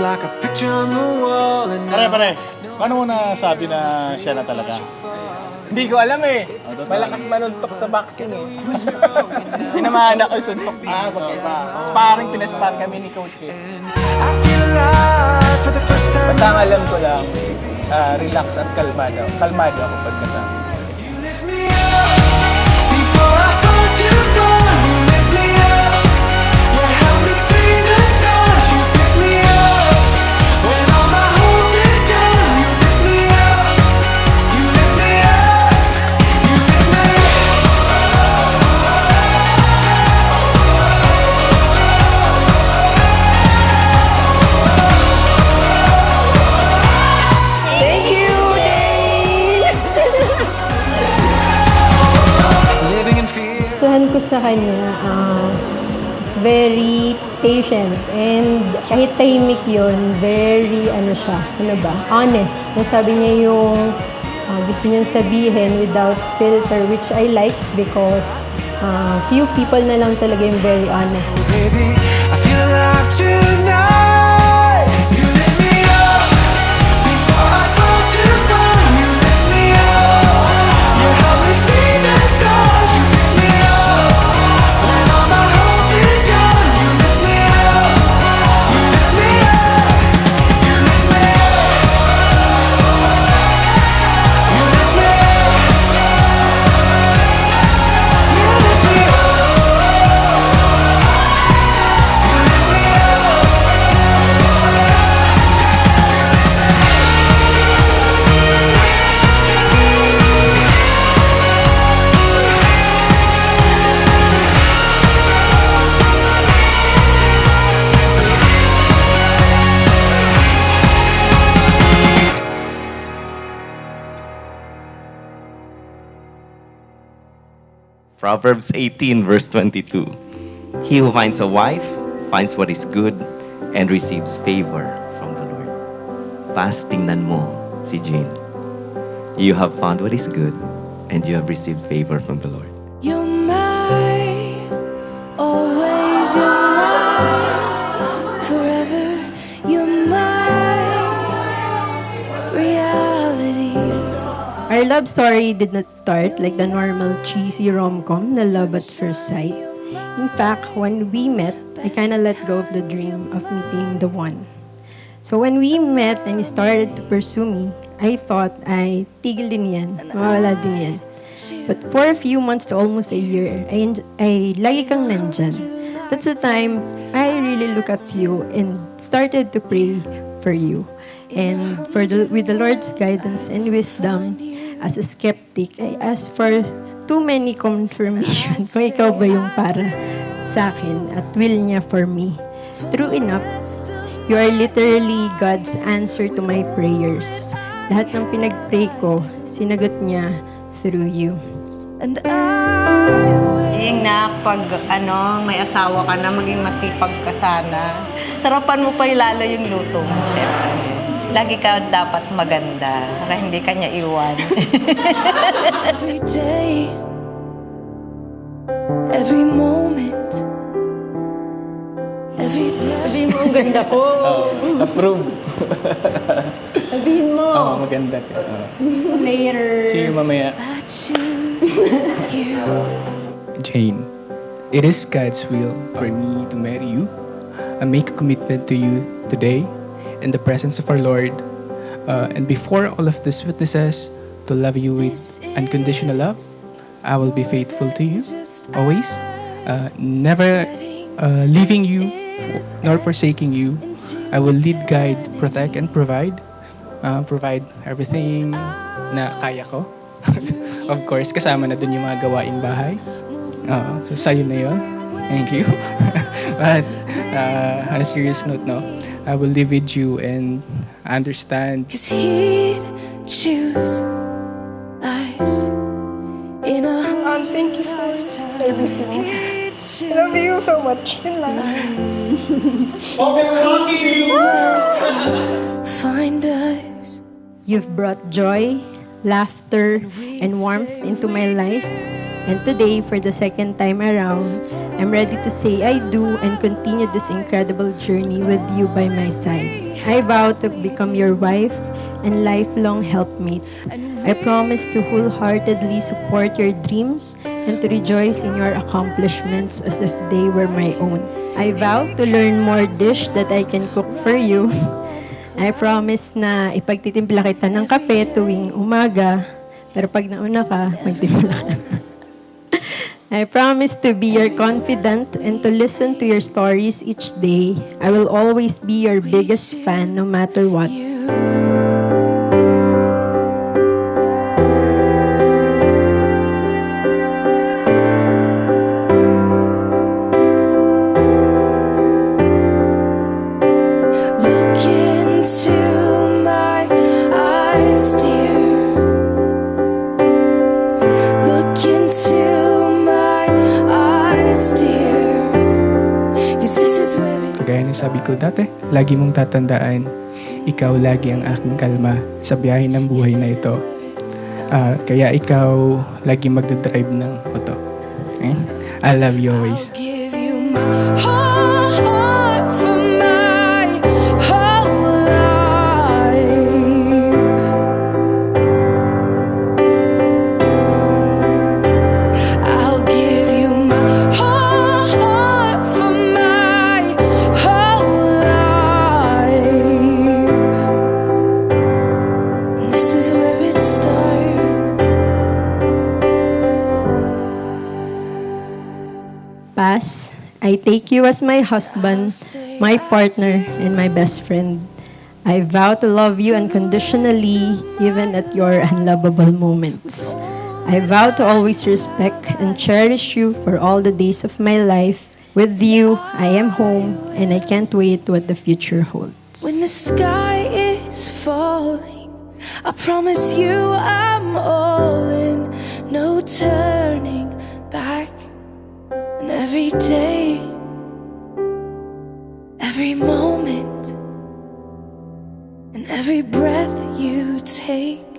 like a picture on the wall. And Pare, paano mo nasabi na siya na talaga? Hindi ko alam eh. Malakas manuntok sa boxing eh. Tinamaan ako yung suntok. Sparring, pinaspar kami ni coach eh. I feel alive for the first time. Basta ang alam ko lang, relax at kalmado. Kalmado ako pagkatapos. You lift me up before I fall too far. You lift me up. You help me see the stars. You pick me up when all my hope is gone. You lift me up. You lift me up. You lift me Thank you, Dane! living in fear. Gustuhan ko sa kanya, is very patient and kahit tahimik yun, very honest. Nasabi niya yung gusto niyang sabihin without filter, which I like because few people na lang talaga yung very honest. Baby, I feel alive tonight. You lift me up before I fall too far. You lift me up. You help me see the stars. You pick me up when all my hope is gone. You lift me up. You lift me up. You lift me up. You lift me up. You lift me up. Proverbs 18 verse 22. He who finds a wife finds what is good and receives favor from the Lord. Pas, tingnan mo si Jane. You have found what is good and you have received favor from the Lord. You're mine, always you're mine, forever you're mine, reality. Our love story did not start like the normal cheesy rom-com na love at first sight. In fact, when we met, I kinda let go of the dream of meeting the one. So when we met and you started to pursue me, I thought ay tigil din yan, mawawala din yan. But for a few months to almost a year, ay lagi kang nandyan. That's the time I really look at you and started to pray for you. And with the Lord's guidance and wisdom, as a skeptic, I asked for too many confirmation kung ikaw ba yung para sa akin at will niya for me. True enough, you are literally God's answer to my prayers. Lahat ng pinag-pray ko, sinagot niya through you. And I Yung na, pag may asawa ka na, maging masipag ka sana. Sarapan mo pa lalo yung luto mo, syempre. Lagi ka dapat maganda para hindi ka niya iwan. every day, every moment, every breath. Sabihin mo, ang ganda ko. Approve. Sabihin mo. Maganda ka. Later. See you mamaya. I choose you. Jane, it is God's will for me to marry you. I make a commitment to you today in the presence of our Lord. And before all of these witnesses, to love you with unconditional love. I will be faithful to you, always. Never leaving you, nor forsaking you. I will lead, guide, protect, and provide. Provide everything na kaya ko. Of course, kasama na dun yung mga gawaing bahay. So, sa'yo na yun. Thank you. But, on a serious note, no, I will live with you and understand. 'Cause he'd choose us in a Thank you for everything. he'd choose I love you so much. Yun lang. find us. You've brought joy, laughter, and warmth into my life. And today, for the second time around, I'm ready to say I do and continue this incredible journey with you by my side. I vow to become your wife and lifelong helpmate. I promise to wholeheartedly support your dreams and to rejoice in your accomplishments as if they were my own. I vow to learn more dish that I can cook for you. I promise na ipagtitimpla kita ng kape tuwing umaga, pero pag nauna ka, magtimpla ka. I promise to be your confidant and to listen to your stories each day. I will always be your biggest fan no matter what. Look into my eyes, dear. Look into my eyes, dear. 'Cause this is where it Kagaya ng sabi ko dati, lagi mong tatandaan, ikaw lagi ang aking kalma sa biyahe ng buhay na ito. Kaya ikaw lagi magdadrive ng auto. Okay? I love you always. give you my whole heart for my whole life. I'll give you my whole heart for my whole life. And this is where it starts. Paz, I take you as my husband, my partner, and my best friend. I vow to love you unconditionally, even at your unlovable moments. I vow to always respect and cherish you for all the days of my life. With you, I am home, and I can't wait what the future holds. When the sky is falling, I promise you I'm all in, no turning back. And every day, every moment, and every breath you take,